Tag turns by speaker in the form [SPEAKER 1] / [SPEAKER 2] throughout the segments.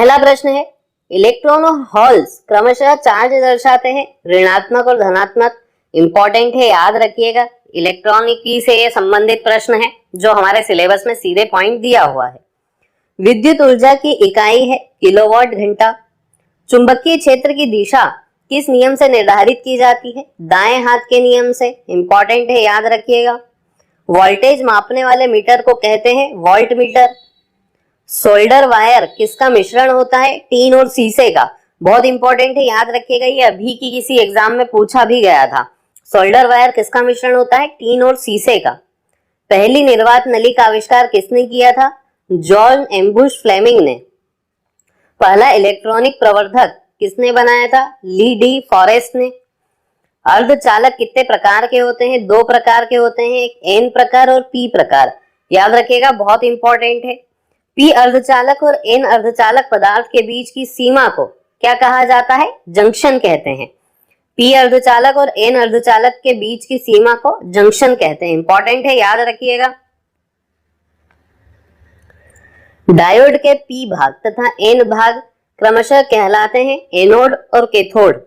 [SPEAKER 1] पहला प्रश्न है, इलेक्ट्रॉन और होल्स क्रमशः चार्ज दर्शाते हैं, ऋणात्मक और धनात्मक। इंपॉर्टेंट है, याद रखिएगा। इलेक्ट्रॉनिकी से ये संबंधित प्रश्न है जो हमारे सिलेबस में सीधे पॉइंट दिया हुआ है। विद्युत ऊर्जा की इकाई है किलोवाट घंटा। चुंबकीय क्षेत्र की दिशा किस नियम से निर्धारित की जाती है? दाएं हाथ के नियम से। इंपॉर्टेंट है, याद रखिएगा। वोल्टेज मापने वाले मीटर को कहते हैं वोल्ट मीटर। सोल्डर वायर किसका मिश्रण होता है? टीन और शीशे का। बहुत इंपॉर्टेंट है, याद रखिएगा। ये अभी की किसी एग्जाम में पूछा भी गया था। सोल्डर वायर किसका मिश्रण होता है? टीन और शीशे का। पहली निर्वात नली का आविष्कार किसने किया था? जॉन एम्बुश फ्लेमिंग ने। पहला इलेक्ट्रॉनिक प्रवर्धक किसने बनाया था? ली डी फॉरेस्ट ने। अर्धचालक कितने प्रकार के होते हैं? 2 प्रकार के होते हैं, एक एन प्रकार और पी प्रकार। याद रखिएगा, बहुत इंपॉर्टेंट है। पी अर्धचालक और एन अर्धचालक पदार्थ के बीच की सीमा को क्या कहा जाता है? जंक्शन कहते हैं। पी अर्धचालक और एन अर्धचालक के बीच की सीमा को जंक्शन कहते हैं। इंपॉर्टेंट है, याद रखिएगा। डायोड के पी भाग तथा एन भाग क्रमशः कहलाते हैं एनोड और कैथोड।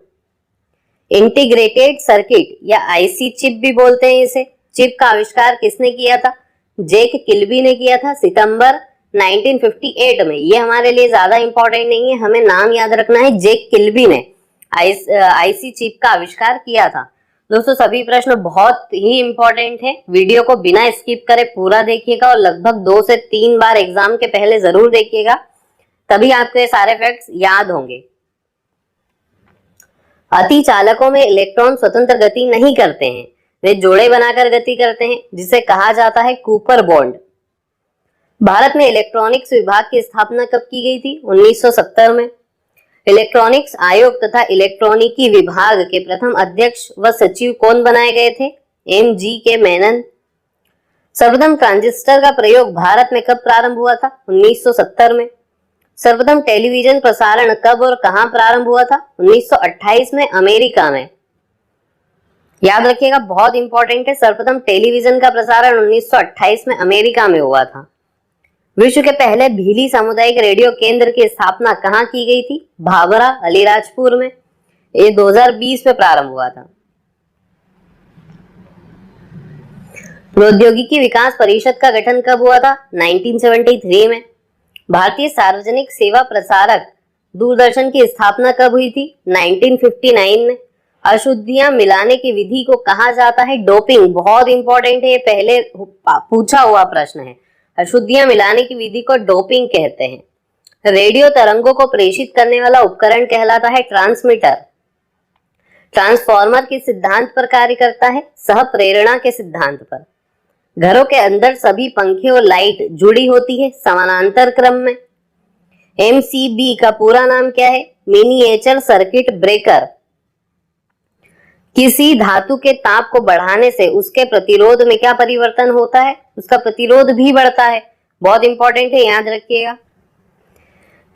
[SPEAKER 1] इंटीग्रेटेड सर्किट या आईसी चिप भी बोलते हैं इसे। चिप का आविष्कार किसने किया था? जैक किल्बी ने किया था सितंबर 1958 में। ये हमारे लिए ज्यादा इंपॉर्टेंट नहीं है, हमें नाम याद रखना है। जैक किल्बी ने आईसी चिप का आविष्कार किया था। दोस्तों, सभी प्रश्न बहुत ही इंपॉर्टेंट है। वीडियो को बिना स्किप करे पूरा देखिएगा और लगभग 2 से 3 बार एग्जाम के पहले जरूर देखिएगा, तभी आपको ये सारे फैक्ट्स याद होंगे। अति चालकों में इलेक्ट्रॉन स्वतंत्र गति नहीं करते हैं, वे जोड़े बनाकर गति करते हैं, जिसे कहा जाता है कूपर बॉन्ड। भारत में इलेक्ट्रॉनिक्स विभाग की स्थापना कब की गई थी? 1970 में। इलेक्ट्रॉनिक्स आयोग तथा इलेक्ट्रॉनिकी विभाग के प्रथम अध्यक्ष व सचिव कौन बनाए गए थे? M.G.K. मेनन। सर्वप्रथम ट्रांजिस्टर का प्रयोग भारत में कब प्रारंभ हुआ था? 1970 में। सर्वप्रथम टेलीविजन प्रसारण कब और कहां प्रारंभ हुआ था? 1928 में, अमेरिका में। याद रखिएगा, बहुत इंपॉर्टेंट है। सर्वप्रथम टेलीविजन का प्रसारण 1928 में अमेरिका में हुआ था। विश्व के पहले भीली सामुदायिक रेडियो केंद्र की स्थापना कहां की गई थी? भाभरा, अलीराजपुर में। ये 2020 में प्रारंभ हुआ था। प्रौद्योगिकी विकास परिषद का गठन कब हुआ था? 1973 में। भारतीय सार्वजनिक सेवा प्रसारक दूरदर्शन की स्थापना कब हुई थी? 1959 में। अशुद्धियां मिलाने की विधि को कहा जाता है डोपिंग। बहुत इंपॉर्टेंट है, ये पहले पूछा हुआ प्रश्न है। अशुद्धियां मिलाने की विधि को डोपिंग कहते हैं। रेडियो तरंगों को प्रेषित करने वाला उपकरण कहलाता है ट्रांसमीटर। ट्रांसफॉर्मर किस सिद्धांत पर कार्य करता है? सह प्रेरणा के सिद्धांत पर। घरों के अंदर सभी पंखे और लाइट जुड़ी होती है समानांतर क्रम में। MCB का पूरा नाम क्या है? Miniature circuit breaker. किसी धातु के ताप को बढ़ाने से उसके प्रतिरोध में क्या परिवर्तन होता है? उसका प्रतिरोध भी बढ़ता है। बहुत इंपॉर्टेंट है, याद रखिएगा।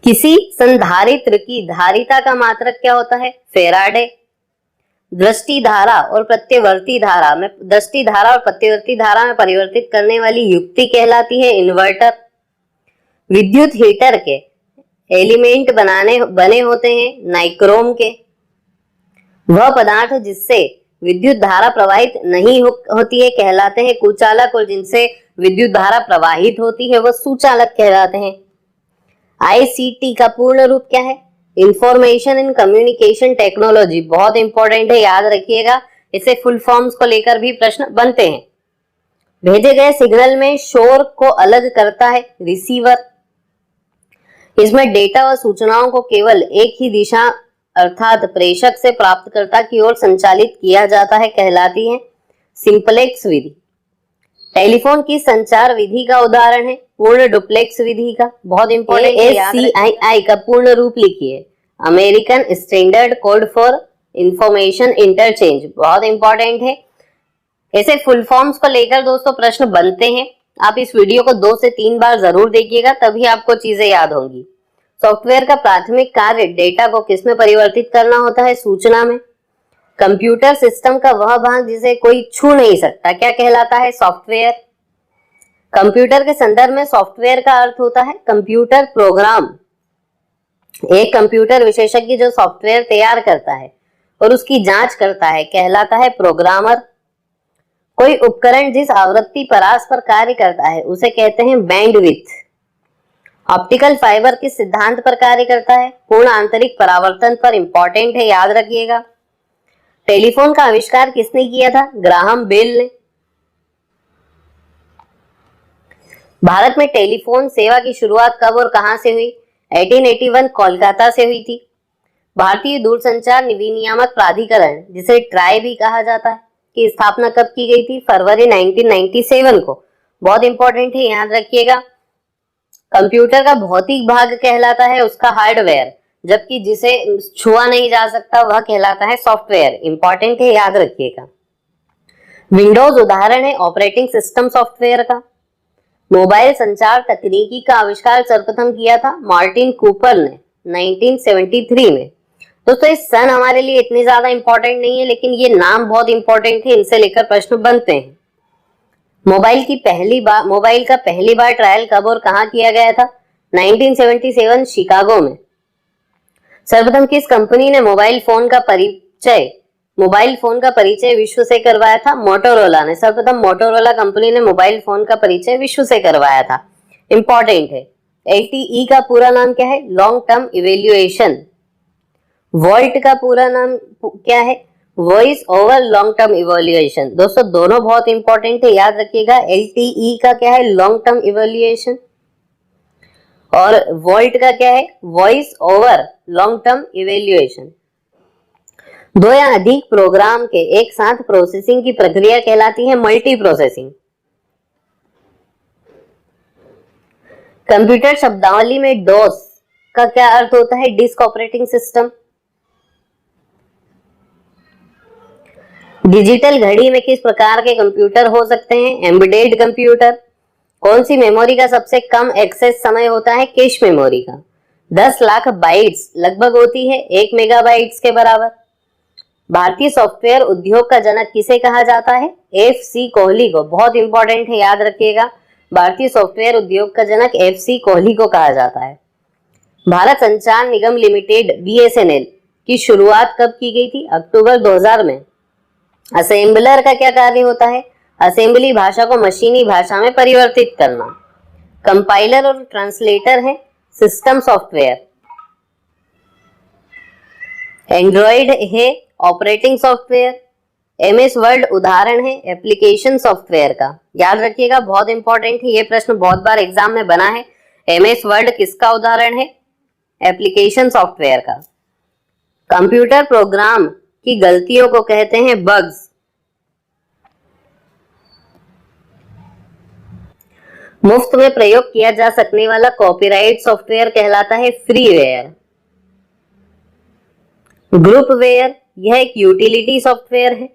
[SPEAKER 1] किसी संधारित्र की धारिता का मात्रक क्या होता है? फेराडे। दृष्टि धारा और प्रत्यवर्ती धारा में परिवर्तित करने वाली युक्ति कहलाती है इन्वर्टर। विद्युत हीटर के एलिमेंट बने होते हैं नाइक्रोम के। वह पदार्थ जिससे विद्युत धारा प्रवाहित नहीं होती है कहलाते हैं कुचालक, और जिनसे विद्युत धारा प्रवाहित होती है वह सुचालक कहलाते हैं। ICT का पूर्ण रूप क्या है? Information and communication technology. बहुत इंपॉर्टेंट है, याद रखिएगा। इसे फुल फॉर्म्स को लेकर भी प्रश्न बनते हैं। भेजे गए सिग्नल में शोर को अलग करता है रिसीवर। इसमें डेटा व सूचनाओं को केवल एक ही दिशा अर्थात प्रेषक से प्राप्तकर्ता की ओर संचालित किया जाता है, कहलाती है सिंपलेक्स विधि। टेलीफोन की संचार विधि का उदाहरण है पूर्ण डुप्लेक्स विधि का। बहुत इंपॉर्टेंट है, ASCII का पूर्ण रूप लिखिए, American standard code for information interchange. बहुत इंपॉर्टेंट है। ऐसे फुल फॉर्म्स को लेकर दोस्तों प्रश्न बनते हैं। आप इस वीडियो को 2 से 3 बार जरूर देखिएगा, तभी आपको चीजें याद होंगी। सॉफ्टवेयर का प्राथमिक कार्य डेटा को किसमें परिवर्तित करना होता है? सूचना में। कंप्यूटर सिस्टम का वह भाग जिसे कोई छू नहीं सकता क्या कहलाता है? सॉफ्टवेयर। कंप्यूटर के संदर्भ में सॉफ्टवेयर का अर्थ होता है कंप्यूटर प्रोग्राम। एक कंप्यूटर विशेषज्ञ जो सॉफ्टवेयर तैयार करता है और उसकी जांच करता है कहलाता है प्रोग्रामर। कोई उपकरण जिस आवृत्ति परास पर कार्य करता है उसे कहते हैं बैंडविड्थ। ऑप्टिकल फाइबर किस सिद्धांत पर कार्य करता है? पूर्ण आंतरिक परावर्तन पर। इंपॉर्टेंट है, याद रखिएगा। टेलीफोन का आविष्कार किसने किया था? ग्राहम बेल ने। भारत में टेलीफोन सेवा की शुरुआत कब और कहां से हुई? 1881 कोलकाता से हुई थी। भारतीय दूरसंचार विनियामक प्राधिकरण, जिसे ट्राई भी कहा जाता है, की स्थापना कब की गई थी? फरवरी 1997 को। बहुत इंपॉर्टेंट है, याद रखिएगा। कंप्यूटर का भौतिक भाग कहलाता है उसका हार्डवेयर, जबकि जिसे छुआ नहीं जा सकता वह कहलाता है सॉफ्टवेयर। इंपॉर्टेंट है, याद रखिएगा। विंडोज उदाहरण है ऑपरेटिंग सिस्टम सॉफ्टवेयर का। मोबाइल संचार तकनीकी का आविष्कार सर्वप्रथम किया था मार्टिन कूपर ने 1973 में। दोस्तों इस सन हमारे लिए इतनी ज्यादा इंपॉर्टेंट नहीं है, लेकिन ये नाम बहुत इंपॉर्टेंट है, इनसे लेकर प्रश्न बनते हैं। मोबाइल का पहली बार ट्रायल कब और कहां किया गया था? 1977 शिकागो में। सर्वप्रथम किस कंपनी ने मोबाइल फोन का परिचय विश्व से करवाया था? मोटोरोला ने। सर्वप्रथम मोटोरोला कंपनी ने मोबाइल फोन का परिचय विश्व से करवाया था। इंपॉर्टेंट है। LTE का पूरा नाम क्या है? Long term evaluation. वॉल्ट का पूरा नाम क्या है? Voice over long term evaluation. दोस्तों दोनों बहुत इंपॉर्टेंट है, याद रखिएगा। LTE का क्या है? Long term evaluation. और वॉल्ट का क्या है? Voice over long term evaluation. दो या अधिक प्रोग्राम के एक साथ प्रोसेसिंग की प्रक्रिया कहलाती है मल्टी प्रोसेसिंग। कंप्यूटर शब्दावली में डोस का क्या अर्थ होता है? Disk operating system. डिजिटल घड़ी में किस प्रकार के कंप्यूटर हो सकते हैं? Embedded computer. कौन सी मेमोरी का सबसे कम एक्सेस समय होता है? कैश मेमोरी का। 10 लाख बाइट्स लगभग होती है 1 मेगाबाइट्स के बराबर। भारतीय सॉफ्टवेयर उद्योग का जनक किसे कहा जाता है? FC कोहली को। बहुत इंपॉर्टेंट है, याद रखिएगा। भारतीय सॉफ्टवेयर उद्योग का जनक FC कोहली को कहा जाता है। भारत संचार निगम लिमिटेड BSNL की शुरुआत कब की गई थी? अक्टूबर 2000 में। असेंबलर का क्या कार्य होता है? असेंबली भाषा को मशीनी भाषा में परिवर्तित करना। कंपाइलर और ट्रांसलेटर है सिस्टम सॉफ्टवेयर। एंड्रॉइड है ऑपरेटिंग सॉफ्टवेयर। MS वर्ड उदाहरण है एप्लीकेशन सॉफ्टवेयर का। याद रखिएगा, बहुत इंपॉर्टेंट है, ये प्रश्न बहुत बार एग्जाम में बना है। MS वर्ड किसका उदाहरण है? एप्लीकेशन सॉफ्टवेयर का। कंप्यूटर प्रोग्राम की गलतियों को कहते हैं बग्स। मुफ्त में प्रयोग किया जा सकने वाला कॉपीराइट सॉफ्टवेयर कहलाता है फ्रीवेयर। ग्रुपवेयर यह एक यूटिलिटी सॉफ्टवेयर है।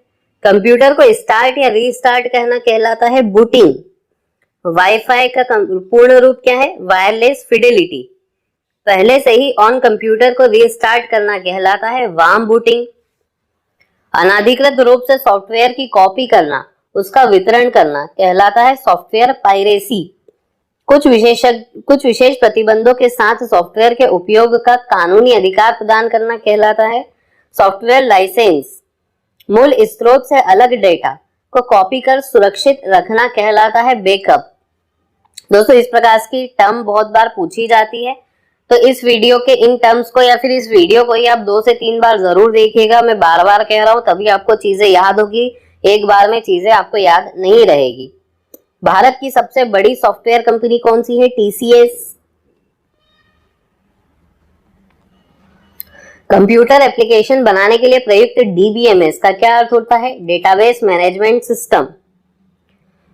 [SPEAKER 1] कंप्यूटर को स्टार्ट या रीस्टार्ट कहना कहलाता है बूटिंग। वाईफाई का पूर्ण रूप क्या है? Wireless Fidelity. पहले से ही ऑन कंप्यूटर को रीस्टार्ट करना कहलाता है वार्म बूटिंग। अनाधिकृत रूप से सॉफ्टवेयर की कॉपी करना, उसका वितरण करना कहलाता है सॉफ्टवेयर पायरेसी। कुछ विशेष प्रतिबंधों के साथ सॉफ्टवेयर के उपयोग का कानूनी अधिकार प्रदान करना कहलाता है सॉफ्टवेयर लाइसेंस। मूल स्रोत से अलग डेटा को कॉपी कर सुरक्षित रखना कहलाता है बैकअप। दोस्तों इस प्रकार की टर्म बहुत बार पूछी जाती है, तो इस वीडियो के इन टर्म्स को या फिर इस वीडियो को ही आप 2 से 3 बार जरूर देखिएगा। मैं बार बार कह रहा हूं, तभी आपको चीजें याद होगी। एक बार में चीजें आपको याद नहीं रहेगी। भारत की सबसे बड़ी सॉफ्टवेयर कंपनी कौन सी है? TCS। कंप्यूटर एप्लीकेशन बनाने के लिए प्रयुक्त DBMS का क्या अर्थ होता है? Database management system.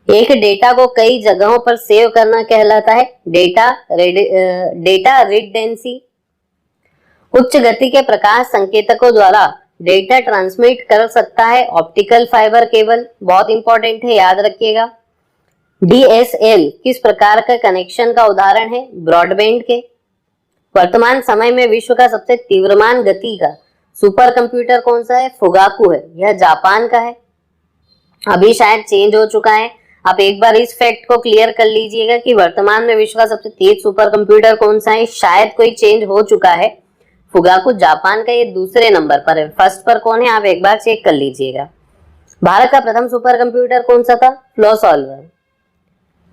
[SPEAKER 1] एक डेटा को कई जगहों पर सेव करना कहलाता है डेटा रिडंडेंसी। उच्च गति के प्रकाश संकेतकों द्वारा डेटा ट्रांसमिट कर सकता है ऑप्टिकल फाइबर केबल। बहुत इंपॉर्टेंट है, याद रखिएगा। DSL किस प्रकार का कनेक्शन का उदाहरण है? ब्रॉडबैंड के। वर्तमान समय में विश्व का सबसे तीव्रमान गति का सुपर कंप्यूटर कौन सा है? फुगाकू है। यह जापान का है, अभी शायद चेंज हो चुका है। आप एक बार इस फैक्ट को क्लियर कर लीजिएगा कि वर्तमान में विश्व का सबसे तेज सुपर कंप्यूटर कौन सा है। शायद कोई चेंज हो चुका है। फुगाकू जापान का ये दूसरे नंबर पर है, फर्स्ट पर कौन है आप एक बार चेक कर लीजिएगा। भारत का प्रथम सुपर कंप्यूटर कौन सा था? Flow solver.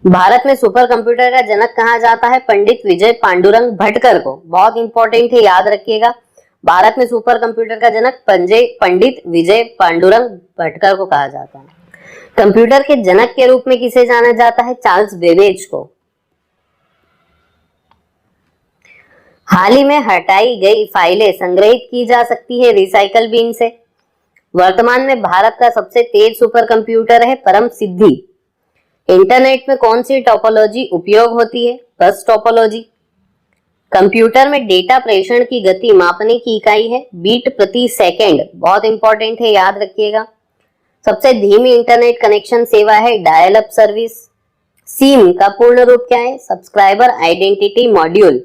[SPEAKER 1] भारत में सुपर कंप्यूटर का जनक कहा जाता है? पंडित विजय पांडुरंग भटकर को। बहुत इंपॉर्टेंट है, याद रखिएगा। भारत में सुपर कंप्यूटर का जनक पंडित विजय पांडुरंग भटकर को कहा जाता है। कंप्यूटर के जनक के रूप में किसे जाना जाता है? चार्ल्स बेबेज को। हाल ही में हटाई गई फाइलें संग्रहित की जा सकती है रिसाइकल बिन से। वर्तमान में भारत का सबसे तेज सुपर कंप्यूटर है परम सिद्धि। इंटरनेट में कौन सी टोपोलॉजी उपयोग होती है? बस टोपोलॉजी। कंप्यूटर में डेटा प्रेषण की गति मापने की इकाई है बीट प्रति सेकंड। बहुत इंपॉर्टेंट है, याद रखिएगा। सबसे धीमी इंटरनेट कनेक्शन सेवा है डायल अप सर्विस। सीम का पूर्ण रूप क्या है? Subscriber identity module.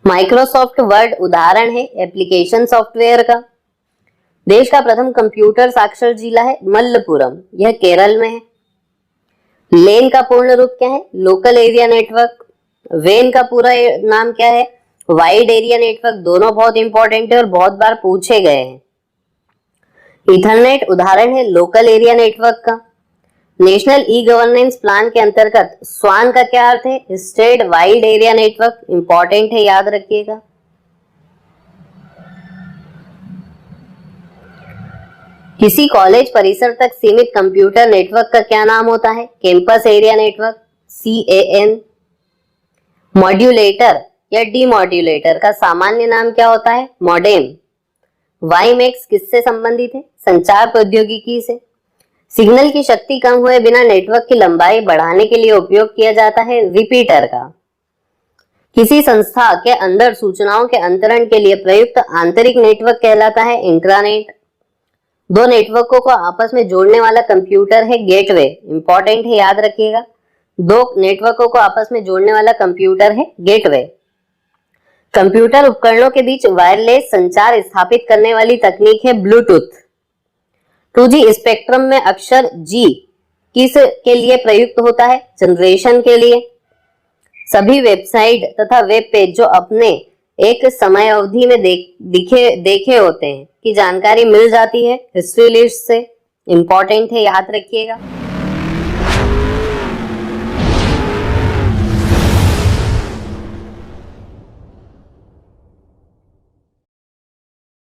[SPEAKER 1] Microsoft word उदाहरण है एप्लीकेशन सॉफ्टवेयर का। देश का प्रथम कंप्यूटर साक्षर जिला है मल्लपुरम, यह केरल में है। लेन का पूर्ण रूप क्या है? Local area network. वेन का पूरा नाम क्या है? Wide area network. दोनों बहुत इंपॉर्टेंट है और बहुत बार पूछे गए हैं। इथरनेट उदाहरण है लोकल एरिया नेटवर्क का। नेशनल ई गवर्नेंस प्लान के अंतर्गत स्वान का क्या अर्थ है? State wide area network. Important है, याद रखिएगा। किसी कॉलेज परिसर तक सीमित कंप्यूटर नेटवर्क का क्या नाम होता है? Campus area network, CAN। Modulator या डीमॉड्यूलेटर का सामान्य नाम क्या होता है? मॉडेम। वाईमैक्स किससे संबंधित है? संचार प्रौद्योगिकी से। सिग्नल की शक्ति कम हुए बिना नेटवर्क की लंबाई बढ़ाने के लिए उपयोग किया जाता है रिपीटर का। किसी संस्था के अंदर सूचनाओं के अंतरण के लिए प्रयुक्त आंतरिक नेटवर्क कहलाता है इंट्रानेट। दो नेटवर्कों को आपस में जोड़ने वाला कंप्यूटर है गेटवे। इंपॉर्टेंट है, याद रखिएगा। दो नेटवर्कों को आपस में जोड़ने वाला कंप्यूटर है गेटवे। कंप्यूटर उपकरणों के बीच वायरलेस संचार स्थापित करने वाली तकनीक है ब्लूटूथ। 2G स्पेक्ट्रम में अक्षर G किस के लिए प्रयुक्त होता है? जनरेशन के लिए। सभी वेबसाइट तथा वेब पेज जो अपने एक समय अवधि में देखे होते हैं की जानकारी मिल जाती है हिस्ट्री लिस्ट से। इंपॉर्टेंट है, याद रखिएगा।